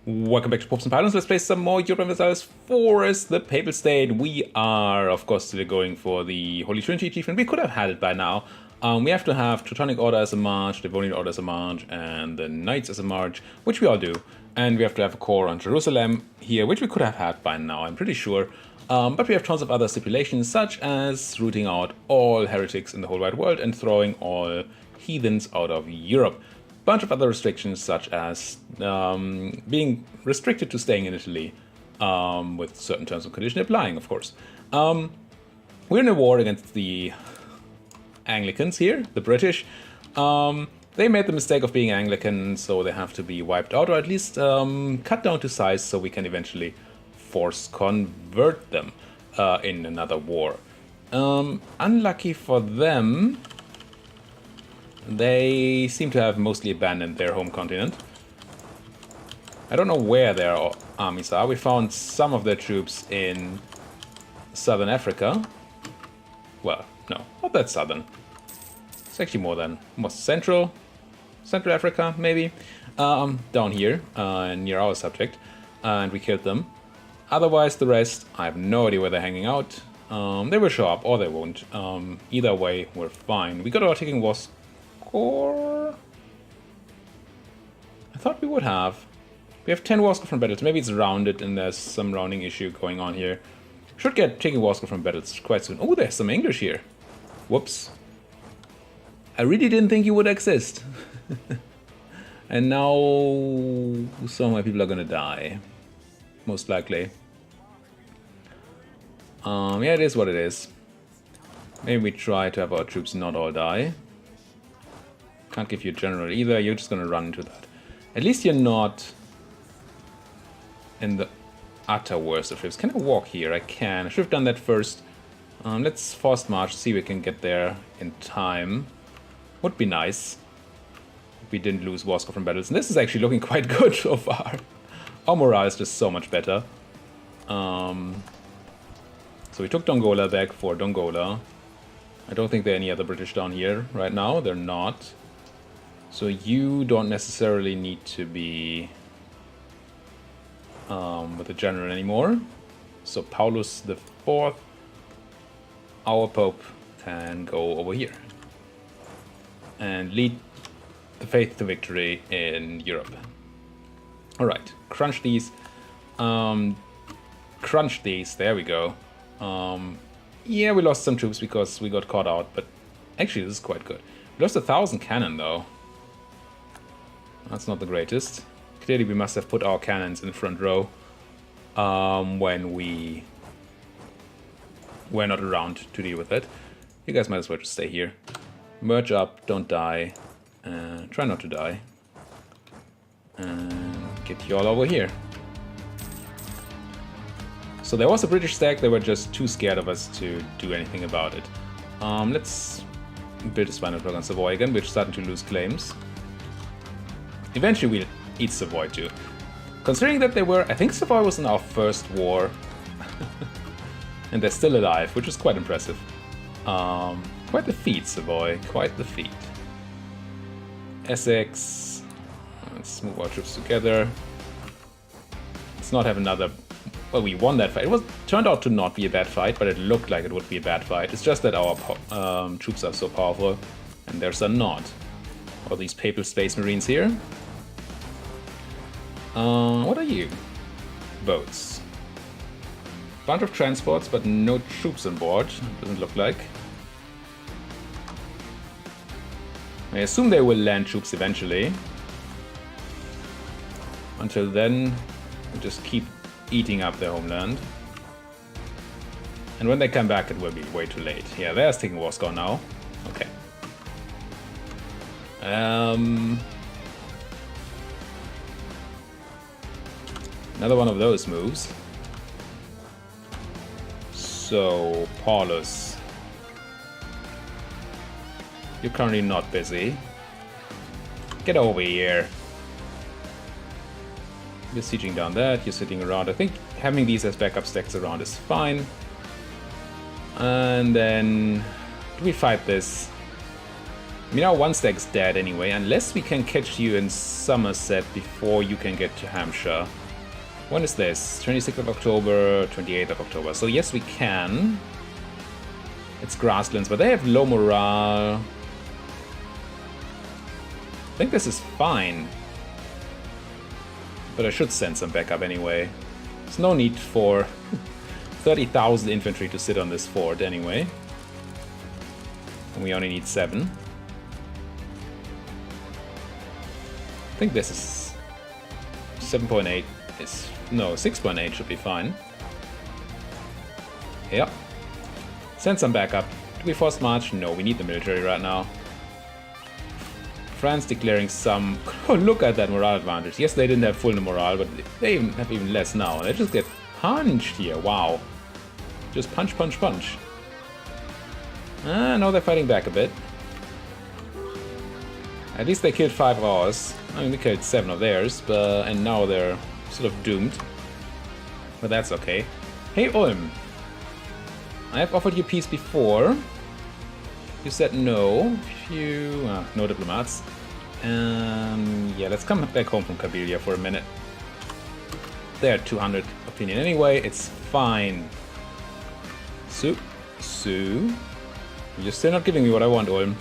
Welcome back to Popes and Pylons. Let's play some more Europa Universalis IV, the Papal State. We are, of course, still going for the Holy Trinity achievement. We could have had it by now. We have to have Teutonic Order as a march, Livonian Order as a march, and the Knights as a march, which we all do. And we have to have a core on Jerusalem here, which we could have had by now, I'm pretty sure. But we have tons of other stipulations, such as rooting out all heretics in the whole wide world and throwing all heathens out of Europe. Bunch of other restrictions, such as being restricted to staying in Italy, with certain terms and conditions applying, of course. We're in a war against the Anglicans here, the British. They made the mistake of being Anglican, so they have to be wiped out, or at least cut down to size, so we can eventually force convert them in another war. Unlucky for them, they seem to have mostly abandoned their home continent. I don't know where their armies are. We found some of their troops in southern Africa. Well, no, not that southern. It's actually more central Africa, maybe. Down here, near our subject. And we killed them. Otherwise, the rest, I have no idea where they're hanging out. They will show up, or they won't. Either way, we're fine. We got our taking war score. I thought we would have. We have 10 war score from battles. Maybe it's rounded and there's some rounding issue going on here. Should get taking war score from battles quite soon. Oh, there's some English here. Whoops. I really didn't think you would exist. And now some of my people are gonna die. Most likely. Yeah, it is what it is. Maybe we try to have our troops not all die. Can't give you a general either, you're just gonna run into that. At least you're not in the utter worst of troops. Can I walk here? I can. I should have done that first. Let's fast march, see if we can get there in time. Would be nice if we didn't lose war score from battles. And this is actually looking quite good so far. Our morale is just so much better. So we took Dongola back for Dongola. I don't think there are any other British down here right now. They're not. So you don't necessarily need to be with the general anymore. So Paulus the IV, our Pope, can go over here and lead the faith to victory in Europe. All right, crunch these. Crunch these. There we go. Yeah, we lost some troops because we got caught out, but actually this is quite good. We lost 1,000 cannon though. That's not the greatest. Clearly we must have put our cannons in the front row when we were not around to deal with it. You guys might as well just stay here. Merge up, don't die. Try not to die. And get you all over here. So there was a British stack, they were just too scared of us to do anything about it. Let's build a spinal plug on Savoy again, we're starting to lose claims. Eventually we'll eat Savoy too. Considering that they were, I think Savoy was in our first war. And they're still alive, which is quite impressive. Quite the feat, Savoy, quite the feat. Essex, let's move our troops together. Let's not have another, well, we won that fight. It turned out to not be a bad fight, but it looked like it would be a bad fight. It's just that our troops are so powerful, and theirs are not. All these Papal Space Marines here. What are you? Boats. Bunch of transports, but no troops on board. Doesn't look like. I assume they will land troops eventually. Until then, we'll just keep eating up their homeland. And when they come back, it will be way too late. Yeah, they're taking war score now. Okay. Another one of those moves. So, Paulus, you're currently not busy. Get over here. You're sieging down that, you're sitting around. I think having these as backup stacks around is fine. And then, do we fight this? I mean, our one stack's dead anyway, unless we can catch you in Somerset before you can get to Hampshire. When is this? 26th of October, 28th of October. So yes, we can. It's grasslands, but they have low morale. I think this is fine. But I should send some backup anyway. There's no need for 30,000 infantry to sit on this fort anyway. And we only need 7. I think this is 7.8 is... no, 6.8 should be fine. Yep. Send some backup. Do we force march? No, we need the military right now. France declaring some... oh, look at that morale advantage. Yes, they didn't have full morale, but they have even less now. They just get punched here. Wow. Just punch, punch, punch. Ah, now they're fighting back a bit. At least they killed 5 of ours. I mean, we killed 7 of theirs, but and now they're sort of doomed. But that's okay. Hey, Ulm. I have offered you peace before. You said no. No diplomats. Yeah, let's come back home from Kabylia for a minute. They're 200 opinion anyway. It's fine. Sue. You're still not giving me what I want, Ulm.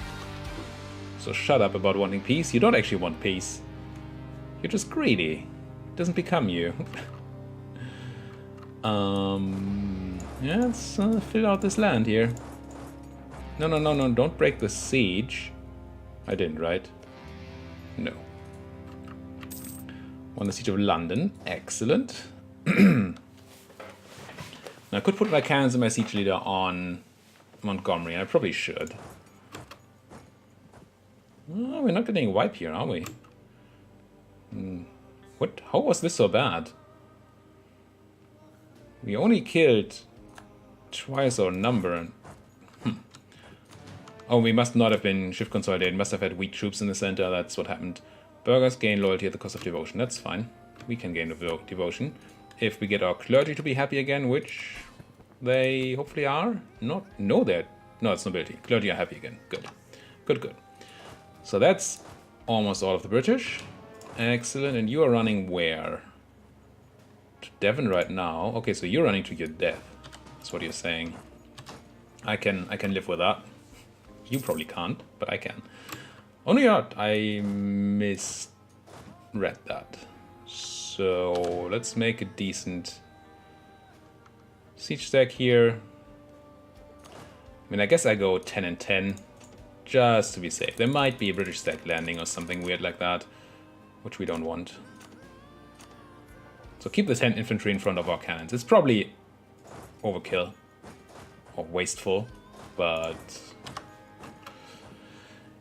So shut up about wanting peace. You don't actually want peace. You're just greedy. It doesn't become you. Yeah, let's fill out this land here. No, don't break the siege. I didn't, right? No. Won the siege of London. Excellent. Now, I could put my cannons and my siege leader on Montgomery, and I probably should. Oh, we're not getting a wipe here, are we? What? How was this so bad? We only killed twice our number. Oh, we must not have been shift consolidated. Must have had weak troops in the center. That's what happened. Burghers gain loyalty at the cost of devotion. That's fine. We can gain devotion. If we get our clergy to be happy again, which they hopefully are. No, it's nobility. Clergy are happy again. Good. Good. So that's almost all of the British. Excellent. And you are running where? To Devon right now. Okay, so you're running to your death. That's what you're saying. I can live with that. You probably can't, but I can. Oh no, I misread that. So let's make a decent siege stack here. I mean, I guess I go 10 and 10 just to be safe. There might be a British stack landing or something weird like that, which we don't want. So keep the 10 infantry in front of our cannons. It's probably overkill or wasteful, but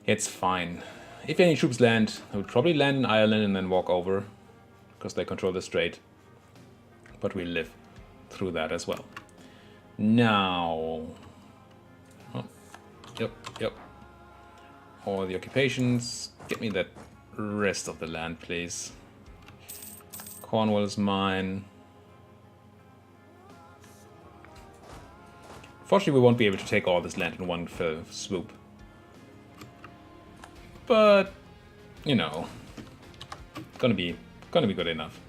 it's fine. If any troops land, they would probably land in Ireland and then walk over, because they control the strait. But we'll live through that as well. Now... oh, yep. All the occupations. Get me that rest of the land, please. Cornwall is mine. Fortunately, we won't be able to take all this land in one fell swoop. But, you know, gonna be good enough.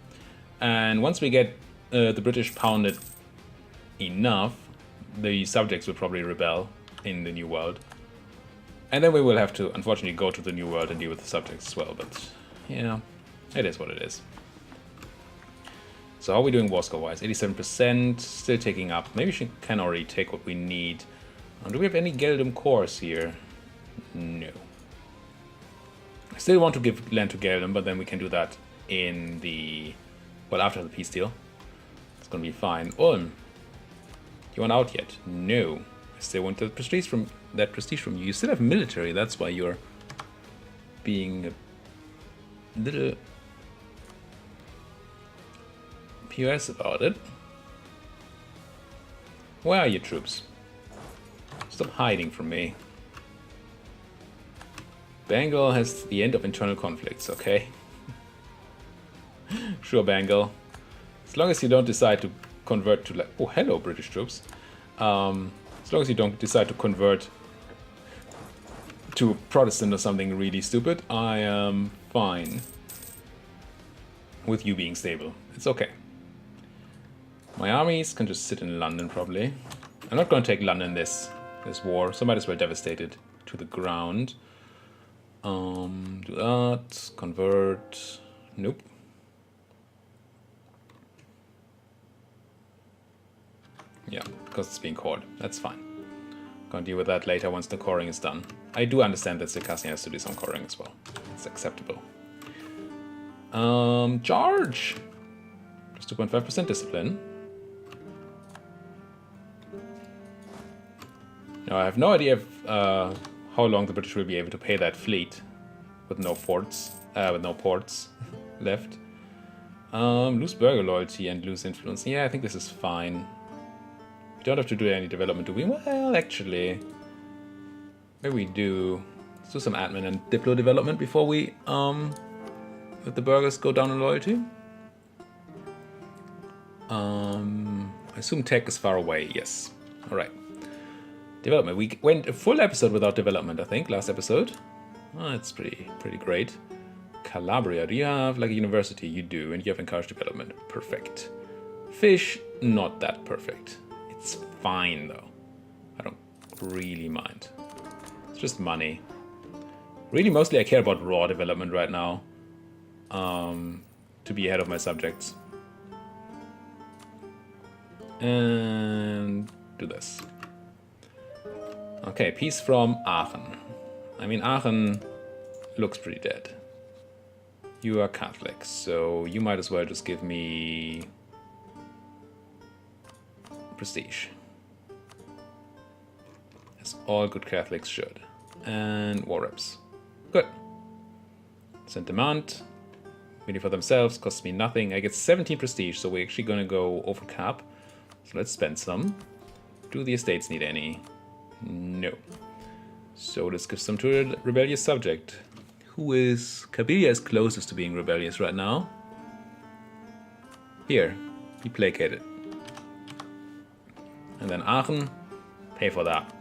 And once we get the British pounded enough, the subjects will probably rebel in the New World. And then we will have to, unfortunately, go to the New World and deal with the subjects as well. But, you know, it is what it is. So how are we doing war score-wise? 87%, still taking up. Maybe we can already take what we need. Do we have any Geldum cores here? No. I still want to give land to Geldum, but then we can do that in the... well, after the peace deal. It's gonna be fine. Ulm, you want out yet? No. I still want the prestige from you. You still have military, that's why you're being a little POS about it. Where are your troops? Stop hiding from me. Bengal has the end of internal conflicts, okay? Sure, Bengal. As long as you don't decide to convert to like... oh, hello, British troops. As long as you don't decide to convert to Protestant or something really stupid, I am fine with you being stable. It's okay. My armies can just sit in London, probably. I'm not going to take London this war, so might as well devastate it to the ground. Do that. Convert. Nope. Yeah, because it's being cored. That's fine. Gonna deal with that later once the coring is done. I do understand that Circassian has to do some coring as well. It's acceptable. Charge! Just 2.5% discipline. Now, I have no idea if, how long the British will be able to pay that fleet with no forts, with no ports left. Lose burger loyalty and lose influence. Yeah, I think this is fine. We don't have to do any development, do we? Well, actually, maybe we do. Let's do some admin and diplo development before we let the burgers go down in loyalty. I assume tech is far away. Yes. All right. Development. We went a full episode without development, I think, last episode. Oh, it's pretty great. Calabria. Do you have like a university? You do, and you have encouraged development. Perfect. Fish, not that perfect. It's fine though. I don't really mind. It's just money. Really, mostly I care about raw development right now. To be ahead of my subjects. And do this. Okay, peace from Aachen. I mean, Aachen looks pretty dead. You are Catholic, so you might as well just give me prestige. As all good Catholics should. And war reps. Good. Send demand. Really for themselves, costs me nothing. I get 17 prestige, so we're actually gonna go over cap. So let's spend some. Do the estates need any? No. So let's give some to a rebellious subject. Who is... Kabylia is closest to being rebellious right now. Here. Be placated. And then Aachen. Pay for that.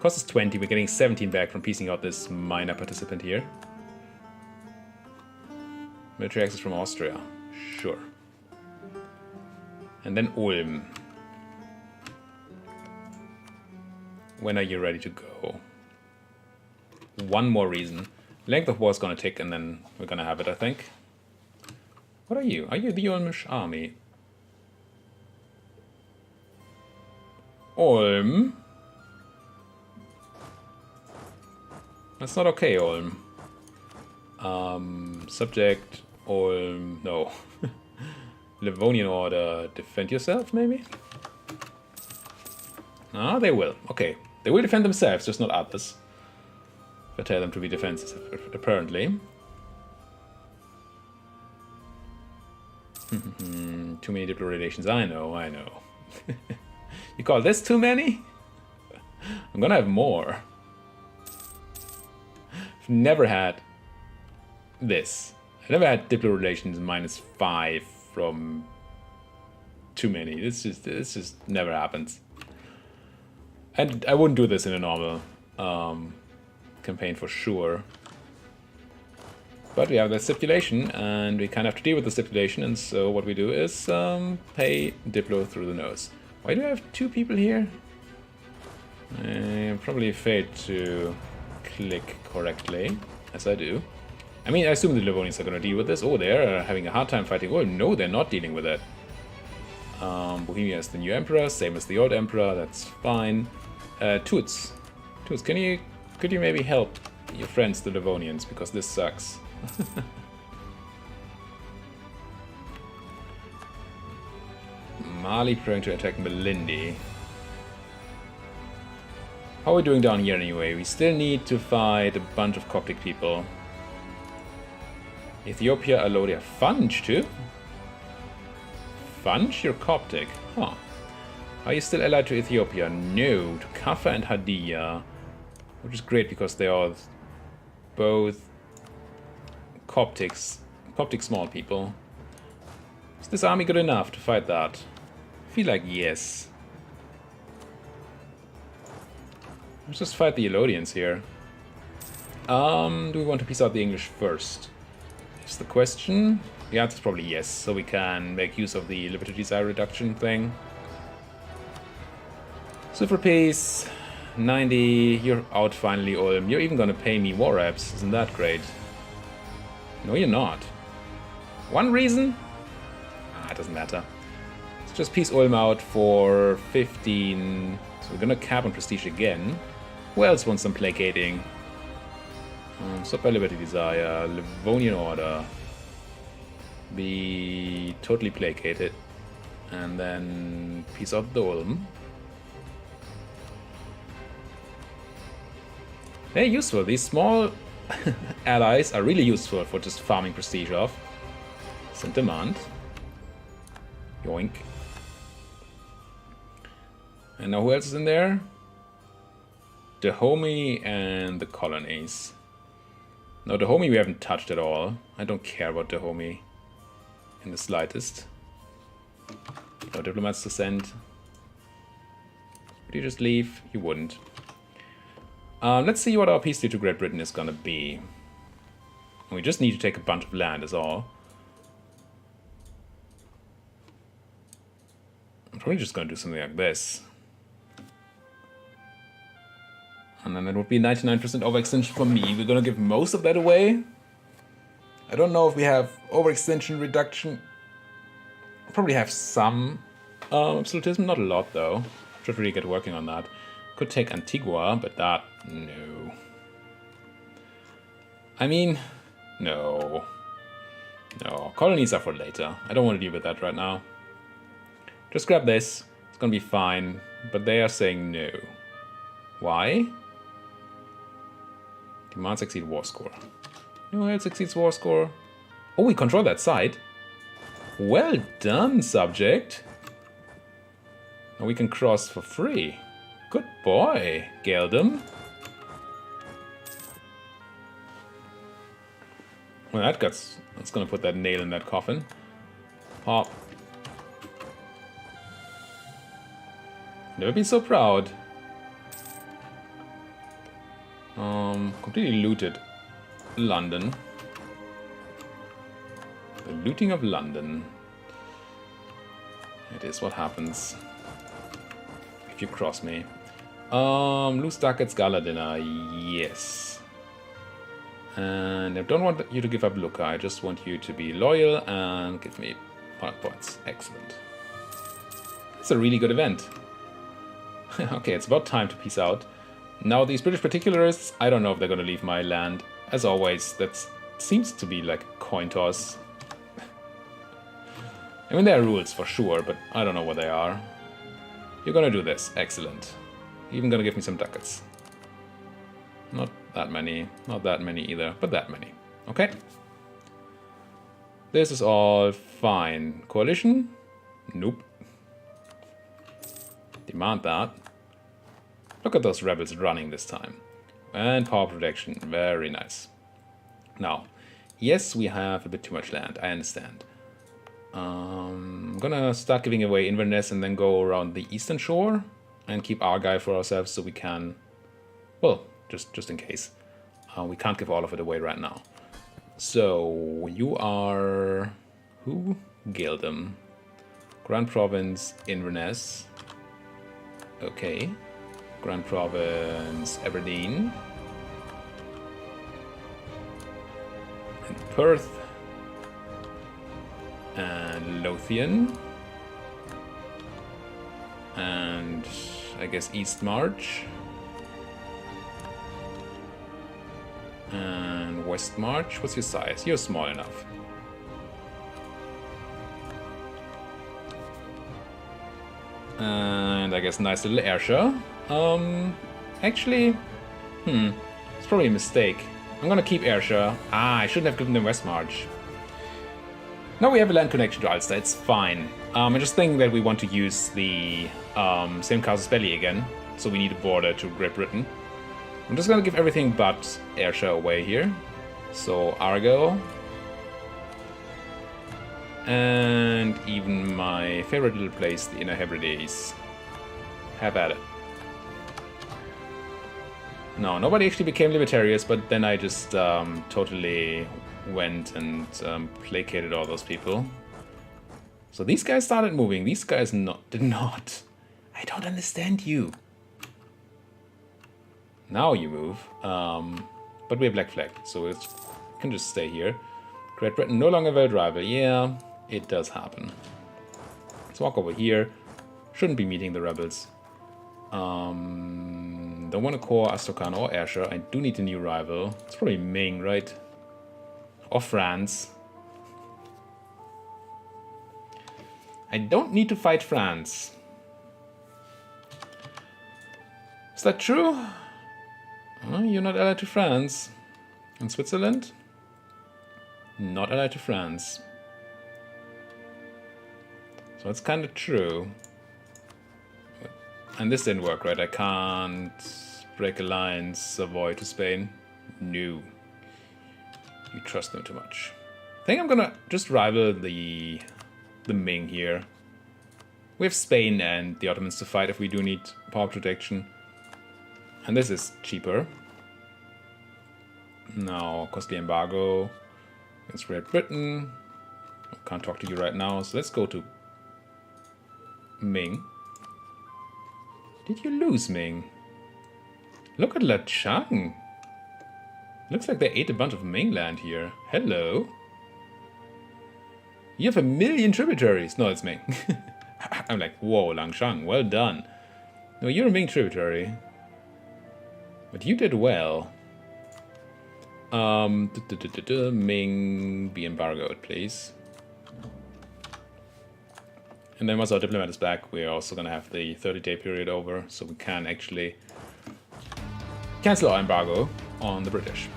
Cost us 20. We're getting 17 back from piecing out this minor participant here. Military access from Austria. Sure. And then Ulm. When are you ready to go? One more reason. Length of war is going to tick and then we're going to have it, I think. What are you? Are you the Ulmish army? Ulm? That's not okay, Ulm. Subject, Ulm, no. Livonian Order, defend yourself, maybe? Ah, they will. Okay. They will defend themselves, just not others. If I tell them to be defensive, apparently. Too many diplo relations. I know. You call this too many? I'm gonna have more. I've never had this. I never had diplo relations -5 from too many. This just never happens. And I wouldn't do this in a normal campaign for sure. But we have that stipulation, and we kind of have to deal with the stipulation, and so what we do is pay Diplo through the nose. Why do I have 2 people here? I probably failed to click correctly, as I do. I mean, I assume the Livonians are going to deal with this. Oh, they're having a hard time fighting. Oh, no, they're not dealing with it. Bohemia is the new emperor, same as the old emperor. That's fine. Toots, could you maybe help your friends, the Livonians, because this sucks. Mali preparing to attack Melindi. How are we doing down here anyway? We still need to fight a bunch of Coptic people. Ethiopia, Alodia, Funch too? Funch? You're Coptic. Huh. Are you still allied to Ethiopia? No. To Kaffa and Hadiya. Which is great because they are both Coptic small people. Is this army good enough to fight that? I feel like yes. Let's just fight the Elodians here. Do we want to piece out the English first? Is the question. The answer is probably yes, so we can make use of the Liberty Desire reduction thing. So for peace, 90, you're out finally, Ulm. You're even gonna pay me war reps, isn't that great? No, you're not. One reason? Ah, it doesn't matter. Let's just peace Ulm out for 15. So we're gonna cap on prestige again. Who else wants some placating? Stop by Liberty Desire, Livonian Order. Be totally placated. And then peace out the Ulm. They're useful. These small allies are really useful for just farming prestige off. Send demand. Yoink. And now who else is in there? Dahomey and the colonies. No, Dahomey we haven't touched at all. I don't care about Dahomey in the slightest. No diplomats to send. Would you just leave? You wouldn't. Let's see what our peace deal to Great Britain is gonna be. We just need to take a bunch of land, is all. I'm probably just gonna do something like this. And then it would be 99% overextension for me. We're gonna give most of that away. I don't know if we have overextension reduction. Probably have some absolutism, not a lot though. Should really get working on that. Could take Antigua, but that, no. I mean, no. No, colonies are for later. I don't want to deal with that right now. Just grab this. It's gonna be fine. But they are saying no. Why? Demands exceed war score. No else exceeds war score. Oh, we control that side. Well done, subject. Now we can cross for free. Good boy, Geldom. Well, that's gonna put that nail in that coffin. Pop. Never been so proud. Completely looted London. The looting of London. It is what happens if you cross me. Loose ducats, gala dinner, yes. And I don't want you to give up Lucca. I just want you to be loyal and give me 5 points. Excellent. It's a really good event. Okay, it's about time to peace out. Now these British particularists, I don't know if they're gonna leave my land. As always, that seems to be like a coin toss. I mean, there are rules for sure, but I don't know what they are. You're gonna do this. Excellent. You're even gonna give me some ducats. Not that many. Not that many either, but that many. Okay. This is all fine. Coalition? Nope. Demand that. Look at those rebels running this time. And power protection. Very nice. Now, yes, we have a bit too much land. I understand. I'm gonna start giving away Inverness and then go around the eastern shore and keep Argyle for ourselves so we can, well, just in case. We can't give all of it away right now. So, you are... who? Geldom. Grand Province, Inverness. Okay. Grand Province, Aberdeen. And Perth. And Lothian. And I guess East March. And West March. What's your size? You're small enough. And I guess nice little Ayrshire. Actually, it's probably a mistake. I'm gonna keep Ayrshire. I shouldn't have given them West March. Now we have a land connection to Ulster, it's fine. I just think that we want to use the same casus belli again, so we need a border to Great Britain. I'm just gonna give everything but Ayrshire away here. So Argyll. And even my favorite little place, the Inner Hebrides. Have at it. No, nobody actually became libertarians, but then I just totally went and placated all those people. So these guys started moving. These guys did not. I don't understand you. Now you move. But we're black flagged, so we can just stay here. Great Britain no longer valid rival. Yeah, it does happen. Let's walk over here. Shouldn't be meeting the rebels. Don't want to core Astrakhan or Ayrshire. I do need a new rival. It's probably Ming, right? Or France. I don't need to fight France. Is that true? Oh, you're not allied to France. And Switzerland? Not allied to France. So it's kind of true. And this didn't work, right? I can't break alliance Savoy to Spain. No. You trust them too much. I think I'm gonna just rival the Ming here. We have Spain and the Ottomans to fight if we do need power protection. And this is cheaper. Now, costly embargo against Great Britain. I can't talk to you right now, so let's go to Ming. Did you lose Ming? Look at La Chang. Looks like they ate a bunch of Ming land here. Hello. You have 1 million tributaries. No, it's Ming. I'm like, whoa, Langshang, well done. No, you're a Ming tributary. But you did well. Ming, be embargoed, please. And then once our diplomat is back, we're also going to have the 30-day period over, so we can actually cancel our embargo on the British.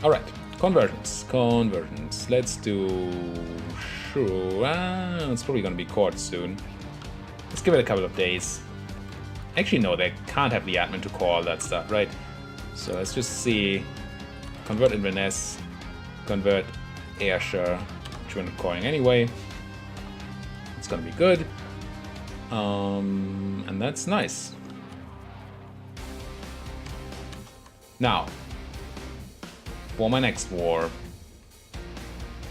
Alright, conversions. Conversions. Let's do... Sure, it's probably going to be court soon. Let's give it a couple of days. Actually, no, they can't have the admin to call that stuff, right? So let's just see. Convert Inverness, convert Ayrshire, which we're not calling anyway. It's gonna be good. And that's nice. Now, for my next war.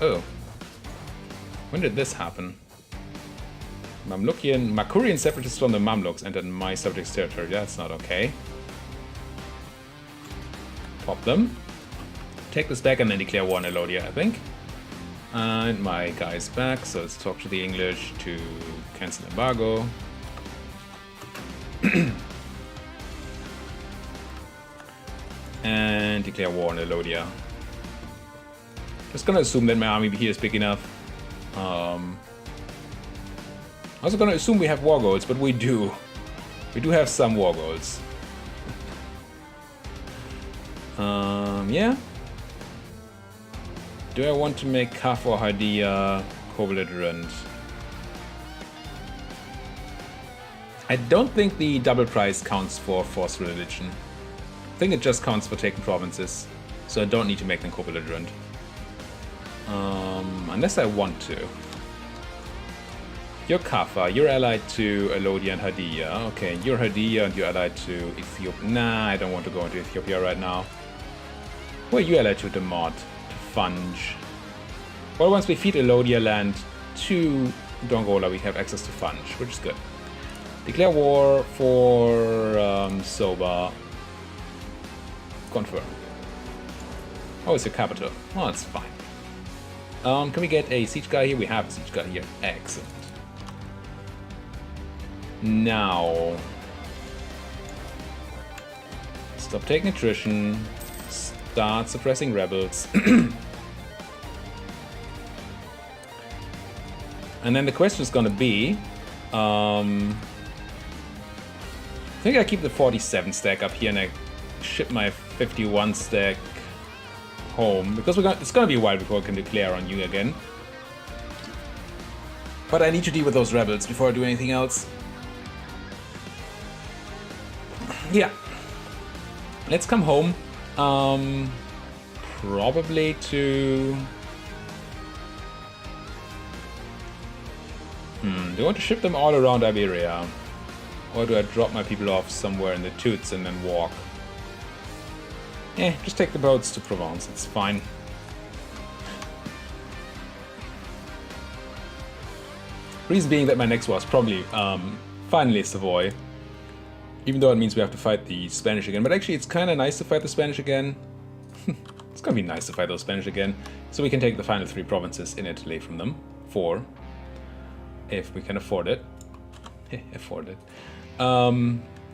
Oh. When did this happen? Mamlukian, Makurian separatists from the Mamluks entered my subject's territory. That's not okay. Pop them. Take this back and then declare war on Elodia, I think. And my guy's back, so let's talk to the English to cancel embargo. And declare war on Elodia. Just gonna assume that my army here is big enough. Also gonna assume we have war goals, but we do. We do have some war goals. Yeah. Do I want to make Kaf or Hadia co-belligerent? I don't think the double price counts for forced religion. I think it just counts for taking provinces, so I don't need to make them co-belligerent. Unless I want to. You're Kaffa, you're allied to Elodia and Hadia. Okay, you're Hadia and you're allied to Ethiopia. Nah, I don't want to go into Ethiopia right now. Well, you're allied to Demot, to Funge. Well, once we feed Elodia land to Dongola, we have access to Funge, which is good. Declare war for Soba. Confirm. Oh, it's your capital. Oh, that's fine. Can we get a siege guy here? We have a siege guy here. Excellent. Now, stop taking attrition. Start suppressing rebels. And then the question is gonna be, I think I keep the 47 stack up here and I ship my 51 stack home because it's gonna be a while before I can declare on you again. But I need to deal with those rebels before I do anything else. Yeah. Let's come home. Probably to... do I want to ship them all around Iberia? Or do I drop my people off somewhere in the Toots and then walk? Just take the boats to Provence, it's fine. Reason being that my next war is probably finally Savoy. Even though it means we have to fight the Spanish again. But actually it's kind of nice to fight the Spanish again. It's gonna be nice to fight those Spanish again. So we can take the final 3 provinces in Italy from them. 4. If we can afford it. Afford it.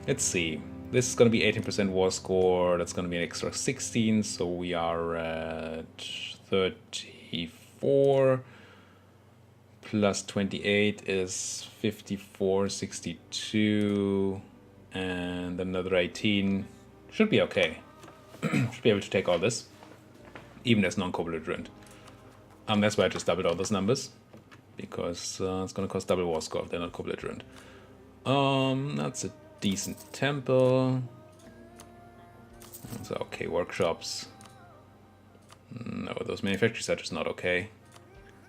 Let's see. This is gonna be 18% war score. That's gonna be an extra 16. So we are at 34. Plus 28 is 54, 62. And another 18. Should be okay. Should be able to take all this. Even as non-co-belligerent. That's why I just doubled all those numbers. Because it's going to cost double war score if they're not co-belligerent. That's a decent temple. Those are okay workshops. No, those manufacturers are just not okay.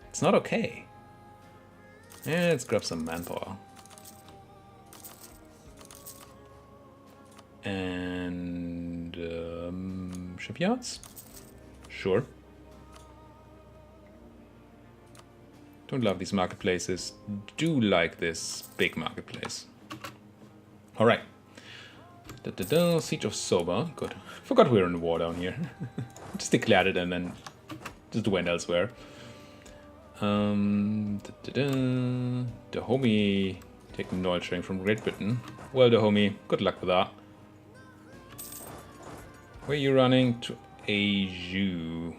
It's not okay. Yeah, let's grab some manpower. And shipyards? Sure. Don't love these marketplaces. Do like this big marketplace. Alright. Siege of Soba. Good. Forgot we were in war down here. Just declared it and then just went elsewhere. Dahomey taking oil train from Great Britain. Well, Dahomey, good luck with that. Where are you running? To Aiju.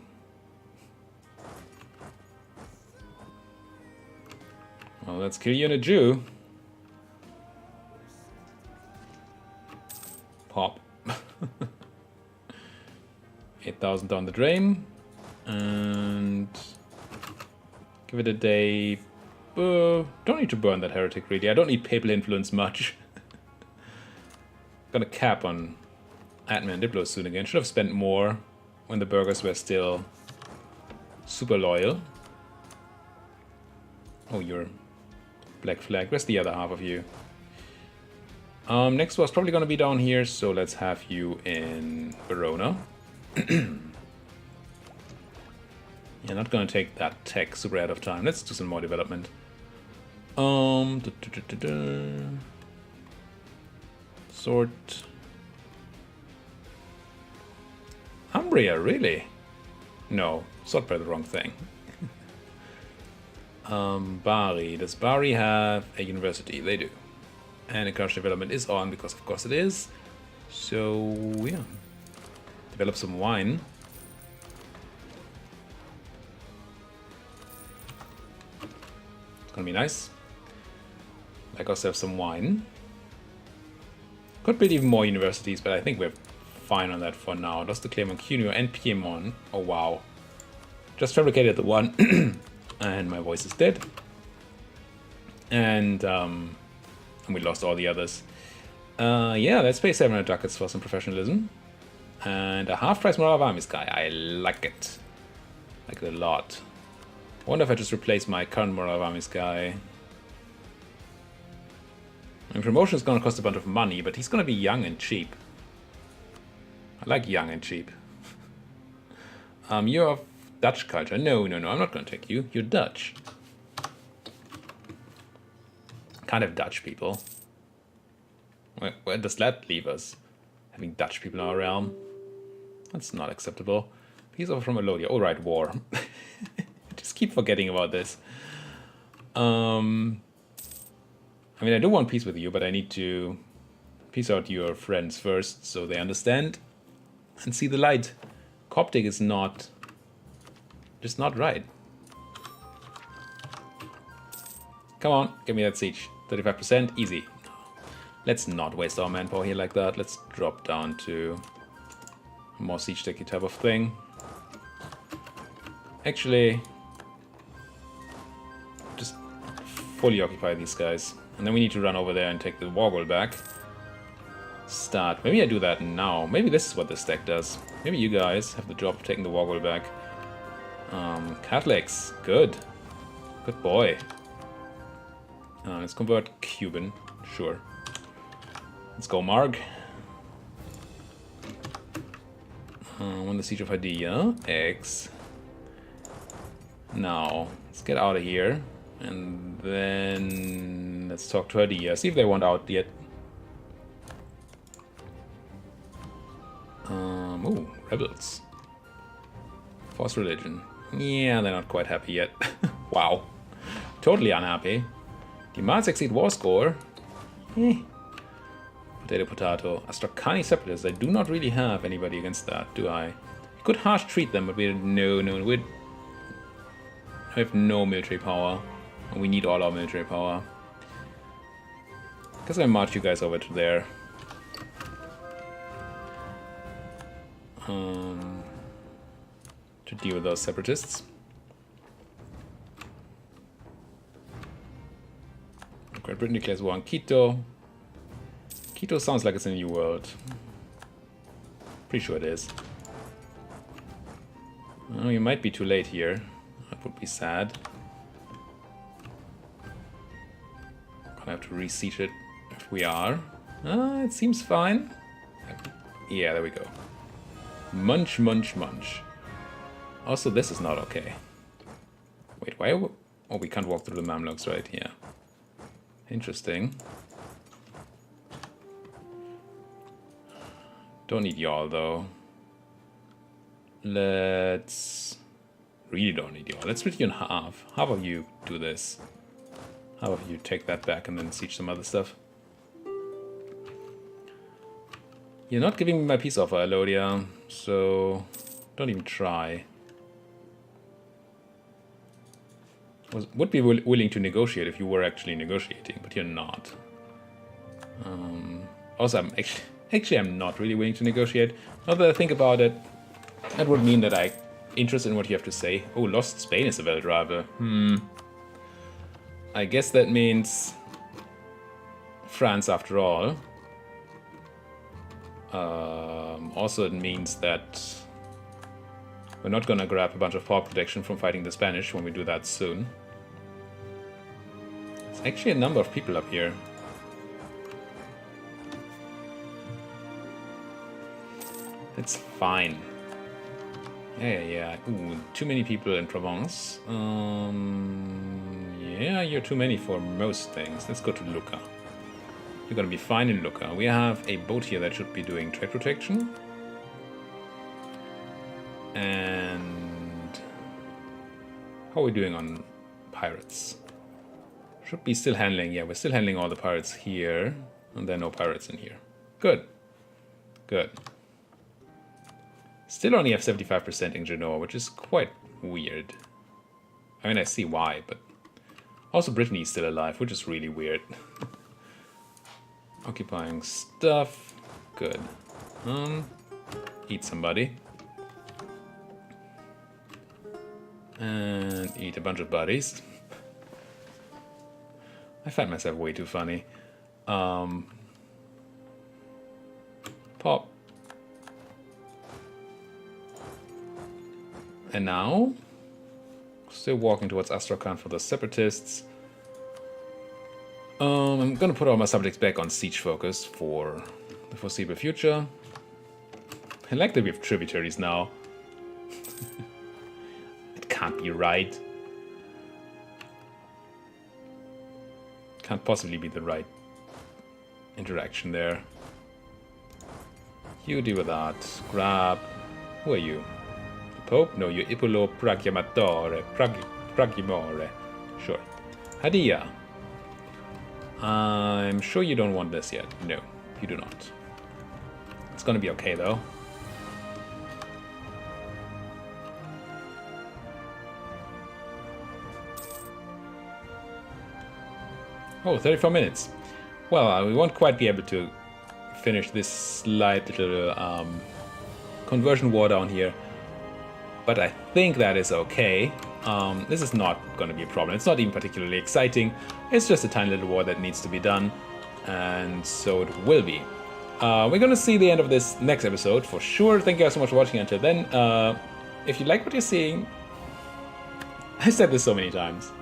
Well, let's kill you in a Jew. Pop. 8,000 down the drain. And give it a day. Don't need to burn that heretic really. I don't need papal influence much. Got a cap on admin Diplo soon again. Should have spent more when the burghers were still super loyal. Oh, you're Black Flag. Where's the other half of you? Next was probably going to be down here, so let's have you in Verona. Yeah, not going to take that tech super out of time. Let's do some more development. Sort. Umbria, really? No, sort by the wrong thing. Bari. Does Bari have a university? They do. And agriculture development is on, because of course it is. So, yeah. Develop some wine. It's gonna be nice. Like ourselves some wine. Could build even more universities, but I think we're fine on that for now. Lost the claim on Cuneo and Piemont. Oh wow. Just fabricated the one. And my voice is dead. And we lost all the others. Yeah, let's pay 700 ducats for some professionalism. And a half-price Moral of Armies guy. I like it. Like it a lot. I wonder if I just replace my current Moral of Armies guy. And promotion is going to cost a bunch of money, but he's going to be young and cheap. I like young and cheap. You're of Dutch culture. No, I'm not going to take you. You're Dutch. Can't have Dutch people. Where does that leave us? Having Dutch people in our realm? That's not acceptable. Peace offer from Elodia. Oh, right, war. Just keep forgetting about this. I mean, I do want peace with you, but I need to peace out your friends first so they understand and see the light. Coptic is not... just not right. Come on, give me that siege. 35%, easy. Let's not waste our manpower here like that. Let's drop down to a more siege techy type of thing. Actually, just fully occupy these guys. And then we need to run over there and take the war goal back. Start. Maybe I do that now. Maybe this is what this deck does. Maybe you guys have the job of taking the war goal back. Catholics. Good. Good boy. Let's convert Cuban. Sure. Let's go, Marg. Won the Siege of Hadia. X. Now, let's get out of here. And then let's talk to Hadia. See if they want out yet. Ooh, rebels. False religion. Yeah, they're not quite happy yet. Wow. Totally unhappy. Demands exceed war score. Potato, potato. Astrakani separatists. I do not really have anybody against that, do I? We could harsh treat them, but we we have no military power. And we need all our military power. Guess I march you guys over to there. To deal with those separatists. Great Britain declares war on Quito. Quito sounds like it's a new world. Pretty sure it is. Oh, you might be too late here. That would be sad. Gonna have to re-siege it if we are. It seems fine. Yeah, there we go. Munch, munch, munch. Also, this is not okay. Wait, why? Oh, we can't walk through the Mamluks, right? Yeah. Interesting. Don't need y'all, though. Let's... Really don't need y'all. Let's split you in half. Half of you do this. Half of you take that back and then siege some other stuff. You're not giving me my peace offer, Elodia, so don't even try. Would be willing to negotiate if you were actually negotiating, but you're not. Also, I'm not really willing to negotiate. Now that I think about it, that would mean that I'm interested in what you have to say. Oh, lost Spain is a valid rival. I guess that means France after all. Also, it means that we're not gonna grab a bunch of power protection from fighting the Spanish when we do that soon. There's actually a number of people up here. It's fine. Yeah. Ooh, too many people in Provence. Yeah, you're too many for most things. Let's go to Lucca. You're gonna be fine in Lucca. We have a boat here that should be doing trade protection. And how are we doing on pirates? Should be still handling, yeah, we're still handling all the pirates here. And there are no pirates in here. Good. Good. Still only have 75% in Genoa, which is quite weird. I mean, I see why, but... Also Brittany is still alive, which is really weird. Occupying stuff. Good. Eat somebody. And eat a bunch of buddies. I find myself way too funny. Pop. And now, still walking towards Astrakhan for the separatists. I'm gonna put all my subjects back on siege focus for the foreseeable future. I like that we have tributaries now. It can't be right. Can't possibly be the right interaction there. You deal with that. Grab. Who are you? The Pope? No, you're Ipolo Pragiamatore. Pragimore. Sure. Hadia. I'm sure you don't want this yet. No, you do not. It's gonna be okay though. Oh, 34 minutes. Well, we won't quite be able to finish this slight little conversion war down here. But I think that is okay. This is not going to be a problem. It's not even particularly exciting. It's just a tiny little war that needs to be done. And so it will be. We're going to see the end of this next episode for sure. Thank you guys so much for watching until then. If you like what you're seeing, I said this so many times.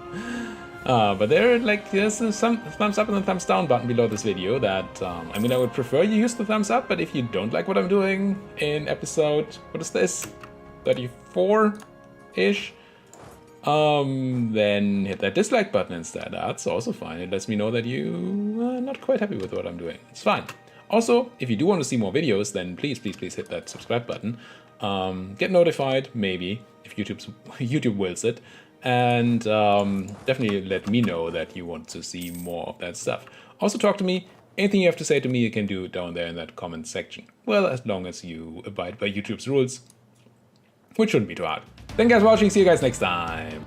But there's some thumbs up and a thumbs down button below this video that, I mean, I would prefer you use the thumbs up, but if you don't like what I'm doing in episode, what is this, 34-ish, then hit that dislike button instead. That's also fine. It lets me know that you are not quite happy with what I'm doing. It's fine. Also, if you do want to see more videos, then please hit that subscribe button. Get notified, maybe, if YouTube wills it. And definitely let me know that you want to see more of that stuff. Also talk to me. Anything you have to say to me, you can do down there in that comment section. Well, as long as you abide by YouTube's rules, which shouldn't be too hard. Thank you guys for watching. See you guys next time.